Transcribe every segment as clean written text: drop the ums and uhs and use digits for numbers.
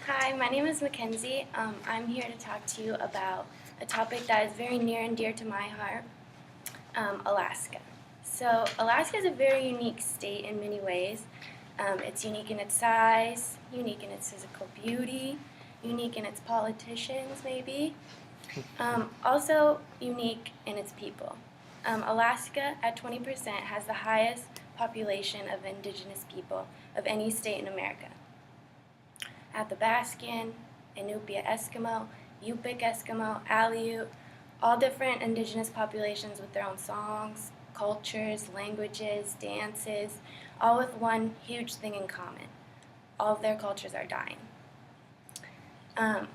Hi, my name is Mackenzie. I'm here to talk to you about a topic that is very near and dear to my heart, Alaska. So Alaska is a very unique state in many ways. It's unique in its size, unique in its physical beauty, unique in its politicians maybe, also unique in its people. Alaska at 20% has the highest population of indigenous people of any state in America. Athabascan, Inupiat Eskimo, Yupik Eskimo, Aleut, all different indigenous populations with their own songs, cultures, languages, dances, all with one huge thing in common. All of their cultures are dying. I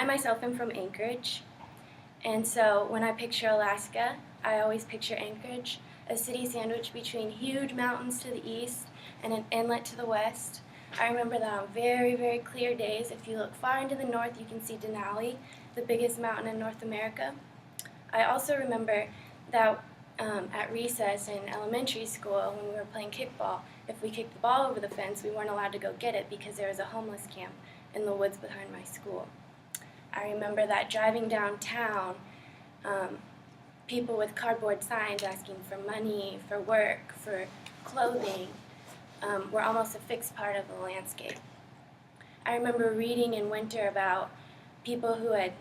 myself am from Anchorage, and so when I picture Alaska, I always picture Anchorage, a city sandwiched between huge mountains to the east and an inlet to the west. I remember that on very, very clear days, if you look far into the north, you can see Denali, the biggest mountain in North America. I also remember that at recess in elementary school, when we were playing kickball, if we kicked the ball over the fence, we weren't allowed to go get it because there was a homeless camp in the woods behind my school. I remember that driving downtown, people with cardboard signs asking for money, for work, for clothing, were almost a fixed part of the landscape. I remember reading in winter about people who had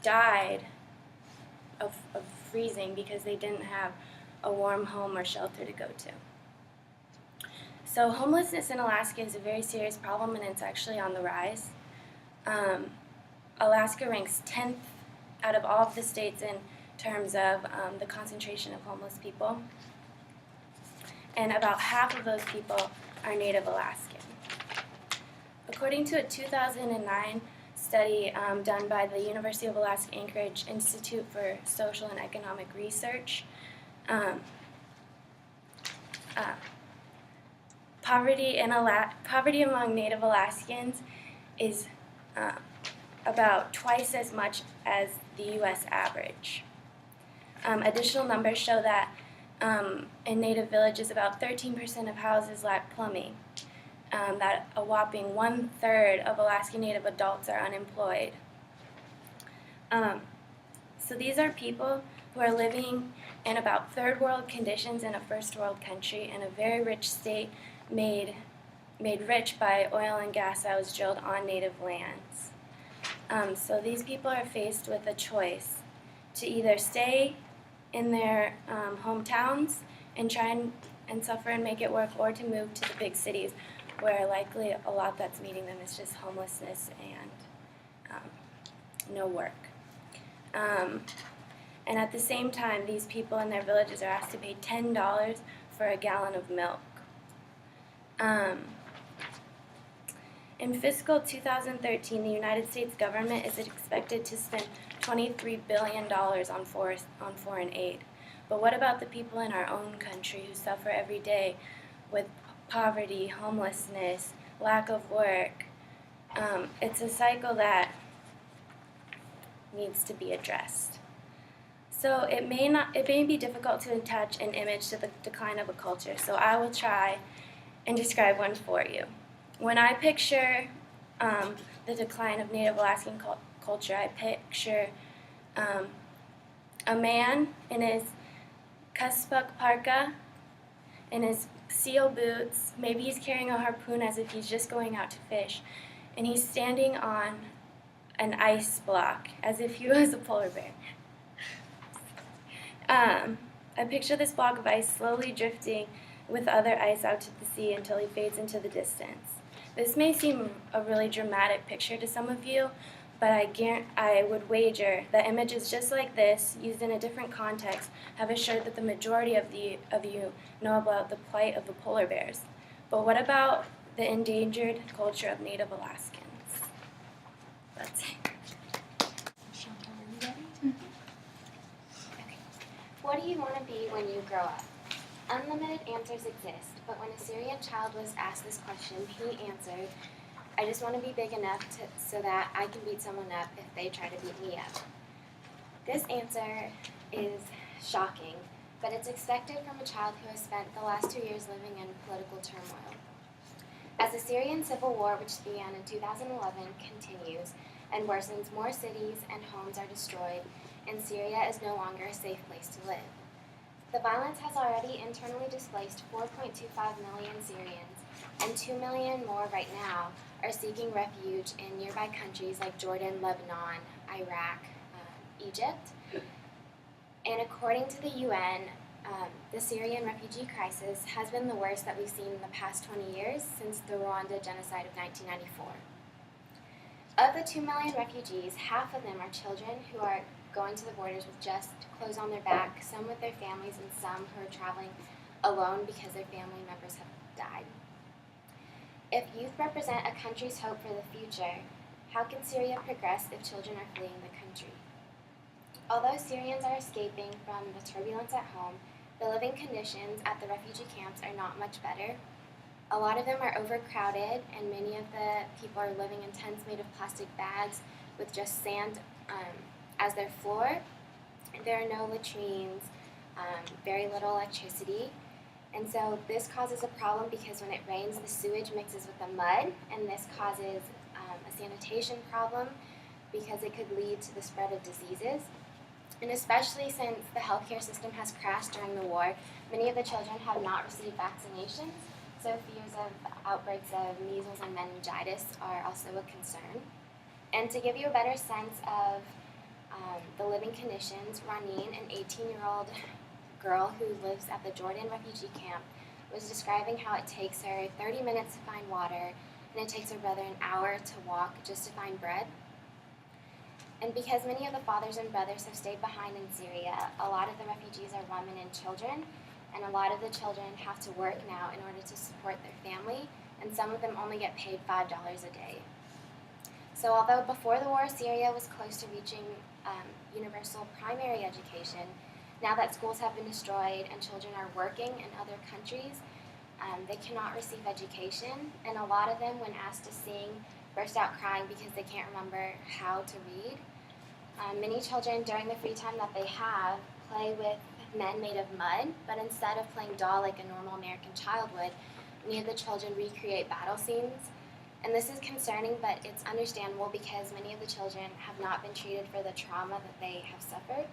died of freezing because they didn't have a warm home or shelter to go to. So homelessness in Alaska is a very serious problem, and it's actually on the rise. Alaska ranks 10th out of all of the states in terms of the concentration of homeless people, and about half of those people are Native Alaskan. According to a 2009 study done by the University of Alaska Anchorage Institute for Social and Economic Research, poverty among Native Alaskans is about twice as much as the U.S. average. Additional numbers show that in Native villages, about 13% of houses lack plumbing, that a whopping 1/3 of Alaska Native adults are unemployed. So these are people who are living in about third world conditions in a first world country in a very rich state made rich by oil and gas that was drilled on native lands. So these people are faced with a choice to either stay in their hometowns and try and suffer and make it work, or to move to the big cities where likely a lot that's meeting them is just homelessness and no work. And at the same time, these people in their villages are asked to pay $10 for a gallon of milk. In fiscal 2013, the United States government is expected to spend $23 billion on foreign aid. But what about the people in our own country who suffer every day with poverty, homelessness, lack of work? It's a cycle that needs to be addressed. So it may be difficult to attach an image to the decline of a culture, so I will try and describe one for you. When I picture the decline of Native Alaskan culture, I picture a man in his Kuspuk parka, in his seal boots, maybe he's carrying a harpoon as if he's just going out to fish, and he's standing on an ice block as if he was a polar bear. I picture this block of ice slowly drifting with other ice out to the sea until he fades into the distance. This may seem a really dramatic picture to some of you, but I would wager that images just like this, used in a different context, have assured that the majority of you know about the plight of the polar bears. But what about the endangered culture of Native Alaskans? That's it. Chantal, are you ready? Okay. What do you want to be when you grow up? Unlimited answers exist, but when a Syrian child was asked this question, he answered, I just want to be big enough so that I can beat someone up if they try to beat me up. This answer is shocking, but it's expected from a child who has spent the last 2 years living in political turmoil. As the Syrian civil war, which began in 2011, continues and worsens, more cities and homes are destroyed, and Syria is no longer a safe place to live. The violence has already internally displaced 4.25 million Syrians, and 2 million more right now are seeking refuge in nearby countries like Jordan, Lebanon, Iraq, Egypt. And according to the UN, the Syrian refugee crisis has been the worst that we've seen in the past 20 years since the Rwanda genocide of 1994. Of the 2 million refugees, half of them are children who are going to the borders with just clothes on their back, some with their families, and some who are traveling alone because their family members have died. If youth represent a country's hope for the future, how can Syria progress if children are fleeing the country? Although Syrians are escaping from the turbulence at home, the living conditions at the refugee camps are not much better. A lot of them are overcrowded, and many of the people are living in tents made of plastic bags with just sand as their floor. There are no latrines, very little electricity, and so this causes a problem because when it rains, the sewage mixes with the mud, and this causes a sanitation problem because it could lead to the spread of diseases. And especially since the healthcare system has crashed during the war, many of the children have not received vaccinations, so fears of outbreaks of measles and meningitis are also a concern. And to give you a better sense of the living conditions, Raneen, an 18-year-old girl who lives at the Jordan refugee camp, was describing how it takes her 30 minutes to find water, and it takes her brother an hour to walk just to find bread. And because many of the fathers and brothers have stayed behind in Syria, a lot of the refugees are women and children, and a lot of the children have to work now in order to support their family, and some of them only get paid $5 a day. So although before the war Syria was close to reaching universal primary education, now that schools have been destroyed and children are working in other countries, they cannot receive education, and a lot of them, when asked to sing, burst out crying because they can't remember how to read. Many children, during the free time that they have, play with men made of mud, but instead of playing doll like a normal American child would, many of the children recreate battle scenes. And this is concerning, but it's understandable because many of the children have not been treated for the trauma that they have suffered.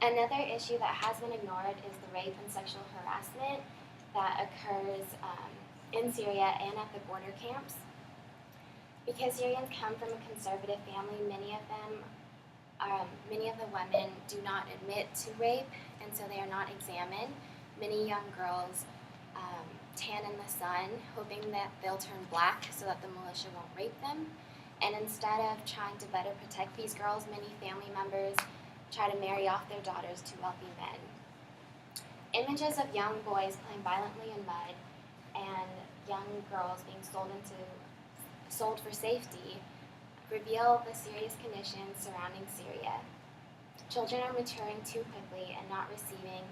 Another issue that has been ignored is the rape and sexual harassment that occurs in Syria and at the border camps. Because Syrians come from a conservative family, many of the women do not admit to rape, and so they are not examined. Many young girls tan in the sun, hoping that they'll turn black so that the militia won't rape them. And instead of trying to better protect these girls, many family members try to marry off their daughters to wealthy men. Images of young boys playing violently in mud and young girls being sold for safety reveal the serious conditions surrounding Syria. Children are maturing too quickly and not receiving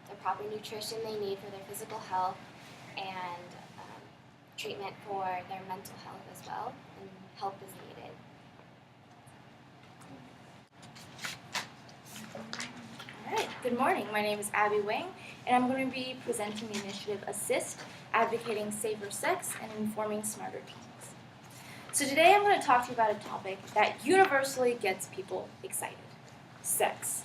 the proper nutrition they need for their physical health and treatment for their mental health as well, and help is needed. All right, good morning. My name is Abby Wang, and I'm going to be presenting the initiative ASSIST, advocating safer sex and informing smarter teens. So today I'm going to talk to you about a topic that universally gets people excited: sex.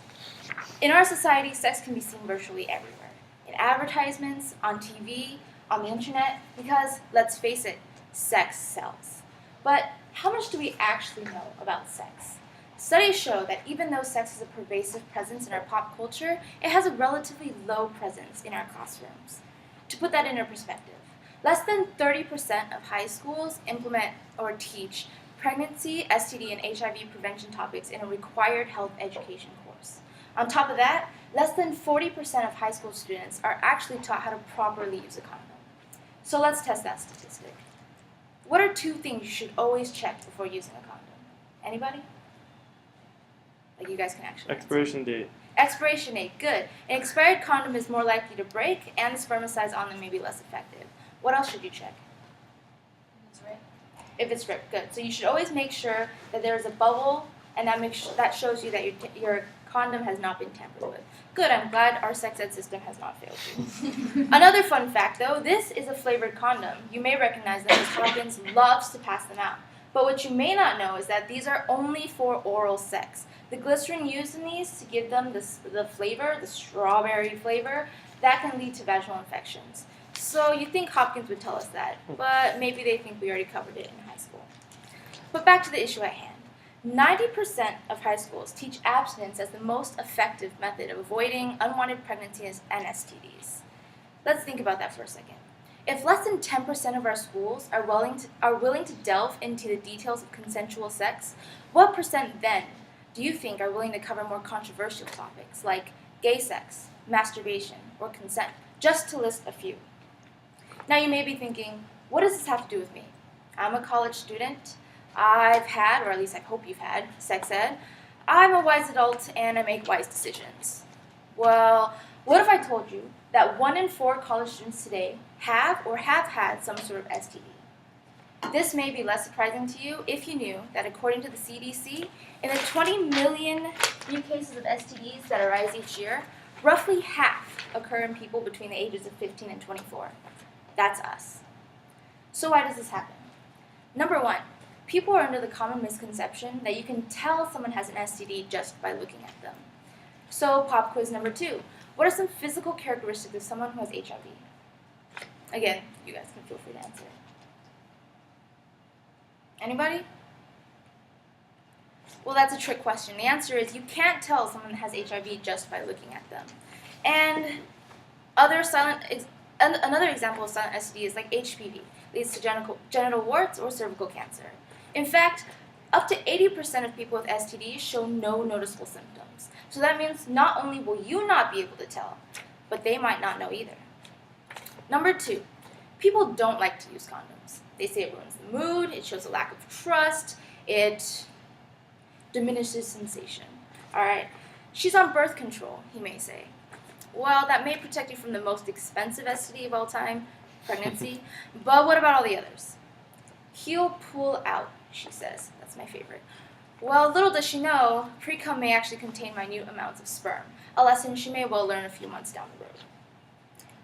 In our society, sex can be seen virtually everywhere. In advertisements, on TV, on the internet, because, let's face it, sex sells. But how much do we actually know about sex? Studies show that even though sex is a pervasive presence in our pop culture, it has a relatively low presence in our classrooms. To put that into perspective, less than 30% of high schools implement or teach pregnancy, STD, and HIV prevention topics in a required health education course. On top of that, less than 40% of high school students are actually taught how to properly use a condom. So let's test that statistic. What are 2 things you should always check before using a condom? Anybody? Like, you guys can actually Expiration date. Expiration date, good. An expired condom is more likely to break, and the spermicides on them may be less effective. What else should you check? If it's ripped, good. So you should always make sure that there is a bubble, and that shows you that your condom has not been tampered with. Good, I'm glad our sex ed system has not failed you. Another fun fact though, this is a flavored condom. You may recognize them as Hopkins loves to pass them out. But what you may not know is that these are only for oral sex. The glycerin used in these to give them the flavor, the strawberry flavor, that can lead to vaginal infections. So you'd think Hopkins would tell us that, but maybe they think we already covered it in high school. But back to the issue at hand. 90% of high schools teach abstinence as the most effective method of avoiding unwanted pregnancies and STDs. Let's think about that for a second. If less than 10% of our schools are willing to delve into the details of consensual sex, what percent then do you think are willing to cover more controversial topics like gay sex, masturbation, or consent, just to list a few? Now you may be thinking, what does this have to do with me? I'm a college student. I've had, or at least I hope you've had, sex ed. I'm a wise adult and I make wise decisions. Well, what if I told you that 1 in 4 college students today have or have had some sort of STD? This may be less surprising to you if you knew that according to the CDC, in the 20 million new cases of STDs that arise each year, roughly half occur in people between the ages of 15 and 24. That's us. So why does this happen? Number 1, people are under the common misconception that you can tell someone has an STD just by looking at them. So pop quiz number 2, what are some physical characteristics of someone who has HIV? Again, you guys can feel free to answer. Anybody? Well, that's a trick question. The answer is you can't tell someone has HIV just by looking at them. And another example of silent STD is like HPV, leads to genital warts or cervical cancer. In fact, up to 80% of people with STDs show no noticeable symptoms. So that means not only will you not be able to tell, but they might not know either. Number 2, people don't like to use condoms. They say it ruins the mood, it shows a lack of trust, it diminishes sensation. Alright, she's on birth control, he may say. Well, that may protect you from the most expensive STD of all time, pregnancy, but what about all the others? He'll pull out, she says. That's my favorite. Well, little does she know, pre-cum may actually contain minute amounts of sperm, a lesson she may well learn a few months down the road.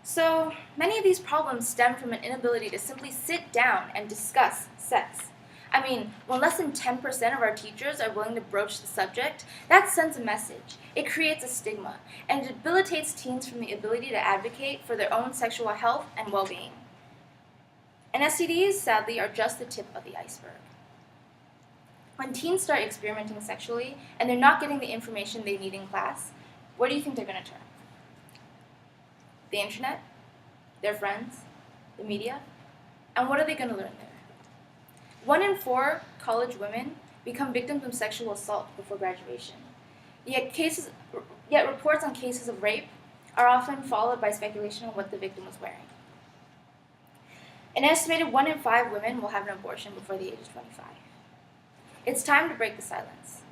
So, many of these problems stem from an inability to simply sit down and discuss sex. I mean, when less than 10% of our teachers are willing to broach the subject, that sends a message. It creates a stigma, and it debilitates teens from the ability to advocate for their own sexual health and well-being. And STDs, sadly, are just the tip of the iceberg. When teens start experimenting sexually and they're not getting the information they need in class, where do you think they're going to turn? The internet? Their friends? The media? And what are they going to learn there? 1 in 4 college women become victims of sexual assault before graduation. Yet reports on cases of rape are often followed by speculation on what the victim was wearing. An estimated 1 in 5 women will have an abortion before the age of 25. It's time to break the silence.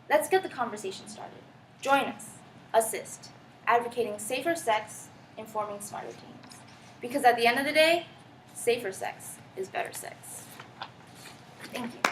Let's get the conversation started. Join us. Assist. Advocating safer sex, informing smarter teens. Because at the end of the day, safer sex is better sex. Thank you.